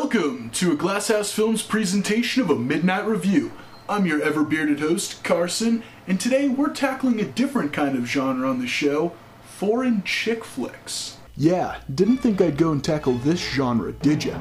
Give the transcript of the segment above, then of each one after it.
Welcome to a Glasshouse Films presentation of A Midnight Review. I'm your ever-bearded host, Carson, and today we're tackling a different kind of genre on the show, foreign chick flicks. Yeah, didn't think I'd go and tackle this genre, did ya?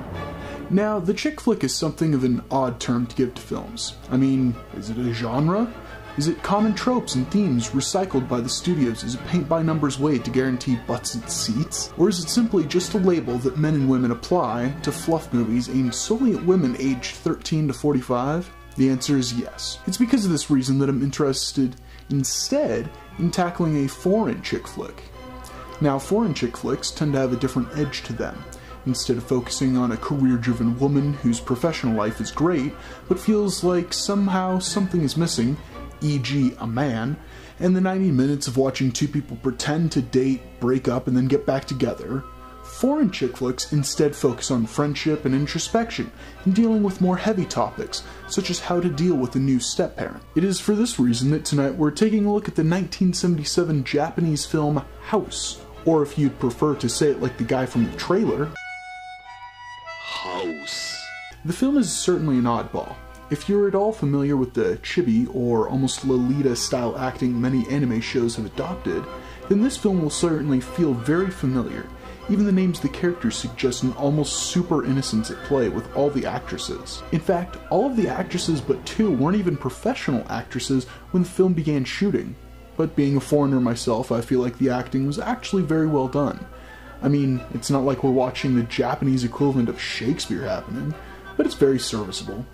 Now, the chick flick is something of an odd term to give to films. I mean, is it a genre? Is it common tropes and themes recycled by the studios as a paint-by-numbers way to guarantee butts and seats? Or is it simply just a label that men and women apply to fluff movies aimed solely at women aged 13 to 45? The answer is yes. It's because of this reason that I'm interested, instead, in tackling a foreign chick flick. Now, foreign chick flicks tend to have a different edge to them. Instead of focusing on a career-driven woman whose professional life is great, but feels like somehow something is missing, e.g. a man, and the 90 minutes of watching two people pretend to date, break up, and then get back together, foreign chick flicks instead focus on friendship and introspection, and dealing with more heavy topics, such as how to deal with a new step-parent. It is for this reason that tonight we're taking a look at the 1977 Japanese film House, or if you'd prefer to say it like the guy from the trailer, House. The film is certainly an oddball. If you're at all familiar with the chibi or almost Lolita-style acting many anime shows have adopted, then this film will certainly feel very familiar. Even the names of the characters suggest an almost super innocence at play with all the actresses. In fact, all of the actresses but two weren't even professional actresses when the film began shooting. But being a foreigner myself, I feel like the acting was actually very well done. I mean, it's not like we're watching the Japanese equivalent of Shakespeare happening, but it's very serviceable.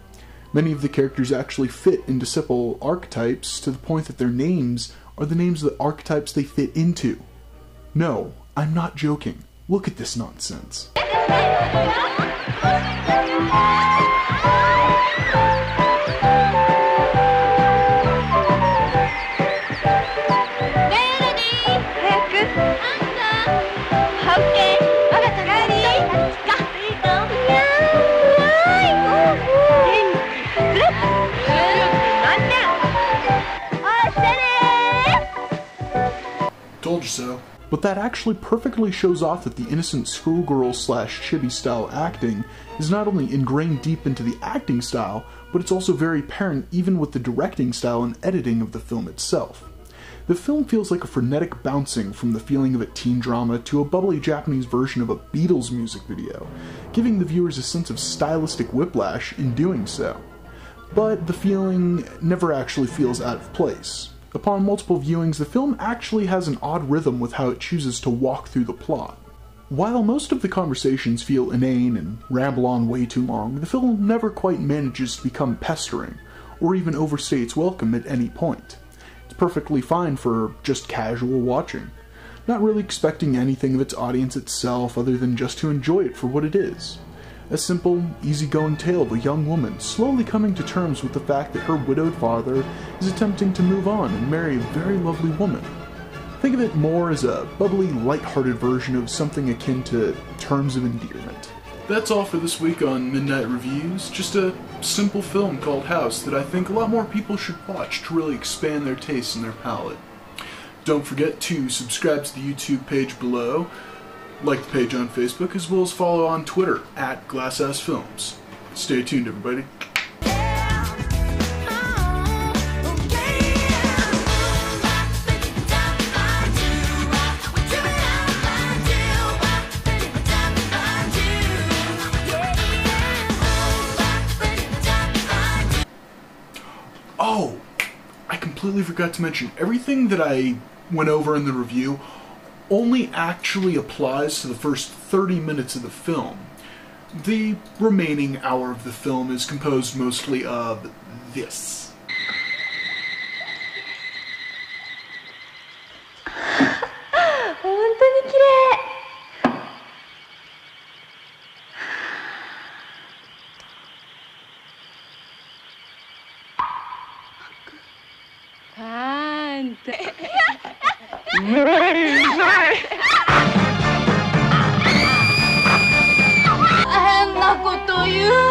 Many of the characters actually fit into simple archetypes to the point that their names are the names of the archetypes they fit into. No, I'm not joking. Look at this nonsense. Told you so. But that actually perfectly shows off that the innocent schoolgirl slash chibi style acting is not only ingrained deep into the acting style, but it's also very apparent even with the directing style and editing of the film itself. The film feels like a frenetic bouncing from the feeling of a teen drama to a bubbly Japanese version of a Beatles music video, giving the viewers a sense of stylistic whiplash in doing so. But the feeling never actually feels out of place. Upon multiple viewings, the film actually has an odd rhythm with how it chooses to walk through the plot. While most of the conversations feel inane and ramble on way too long, the film never quite manages to become pestering, or even overstay its welcome at any point. It's perfectly fine for just casual watching, not really expecting anything of its audience itself other than just to enjoy it for what it is. A simple, easygoing tale of a young woman slowly coming to terms with the fact that her widowed father is attempting to move on and marry a very lovely woman. Think of it more as a bubbly, light-hearted version of something akin to Terms of Endearment. That's all for this week on Midnight Reviews. Just a simple film called House that I think a lot more people should watch to really expand their taste and their palate. Don't forget to subscribe to the YouTube page below, like the page on Facebook, as well as follow on Twitter at Glasshouse Films. Stay tuned, everybody. Oh, I completely forgot to mention, everything that I went over in the review only actually applies to the first 30 minutes of the film. The remaining hour of the film is composed mostly of this. La la la la la.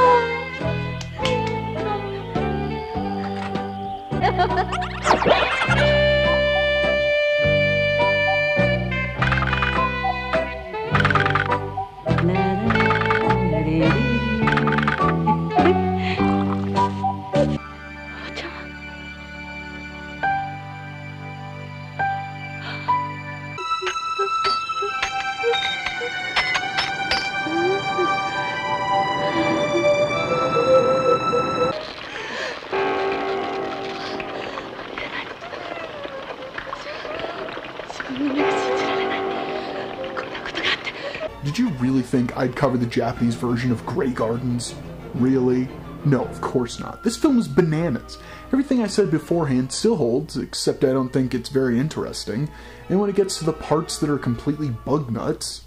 Did you really think I'd cover the Japanese version of Grey Gardens? Really? No, of course not. This film is bananas. Everything I said beforehand still holds, except I don't think it's very interesting. And when it gets to the parts that are completely bug nuts,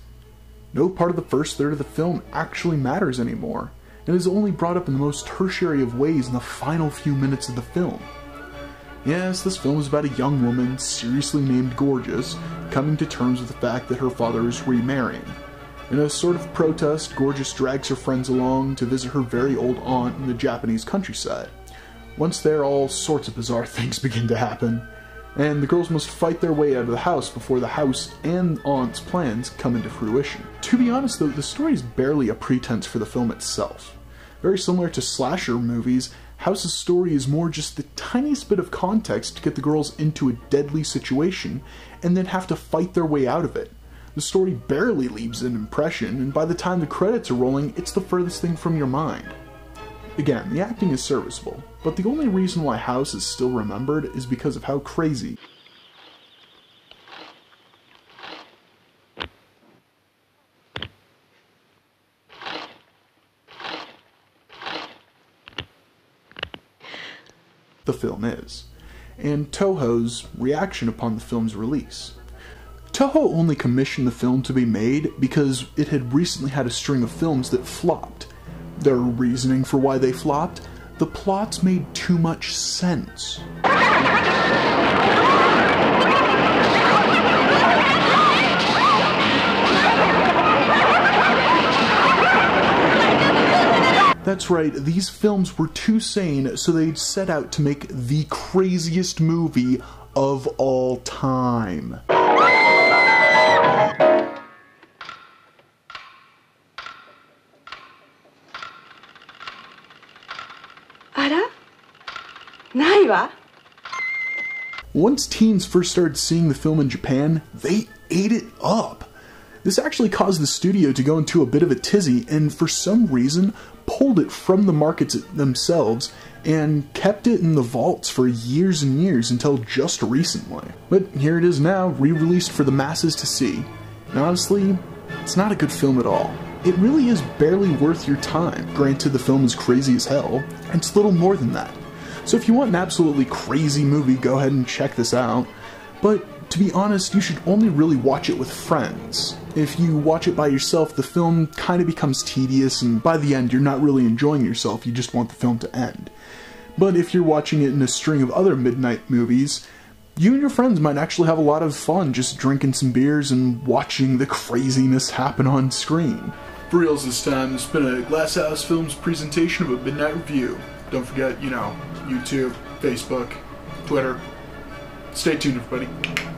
no part of the first third of the film actually matters anymore, and is only brought up in the most tertiary of ways in the final few minutes of the film. Yes, this film is about a young woman, seriously named Gorgeous, coming to terms with the fact that her father is remarrying. In a sort of protest, Gorgeous drags her friends along to visit her very old aunt in the Japanese countryside. Once there, all sorts of bizarre things begin to happen, and the girls must fight their way out of the house before the house and aunt's plans come into fruition. To be honest though, the story is barely a pretense for the film itself. Very similar to slasher movies, House's story is more just the tiniest bit of context to get the girls into a deadly situation and then have to fight their way out of it. The story barely leaves an impression, and by the time the credits are rolling, it's the furthest thing from your mind. Again, the acting is serviceable, but the only reason why House is still remembered is because of how crazy the film is, and Toho's reaction upon the film's release. Toho only commissioned the film to be made because it had recently had a string of films that flopped. Their reasoning for why they flopped? The plots made too much sense. That's right, these films were too sane, so they'd set out to make the craziest movie of all time. Once teens first started seeing the film in Japan, they ate it up. This actually caused the studio to go into a bit of a tizzy and for some reason pulled it from the markets themselves and kept it in the vaults for years and years until just recently. But here it is now, re-released for the masses to see. And honestly, it's not a good film at all. It really is barely worth your time. Granted, the film is crazy as hell, and it's little more than that. So if you want an absolutely crazy movie, go ahead and check this out. But to be honest, you should only really watch it with friends. If you watch it by yourself, the film kind of becomes tedious, and by the end you're not really enjoying yourself, you just want the film to end. But if you're watching it in a string of other midnight movies, you and your friends might actually have a lot of fun just drinking some beers and watching the craziness happen on screen. For reals this time, it's been a Glasshouse Films presentation of a midnight review. Don't forget, YouTube, Facebook, Twitter. Stay tuned, everybody.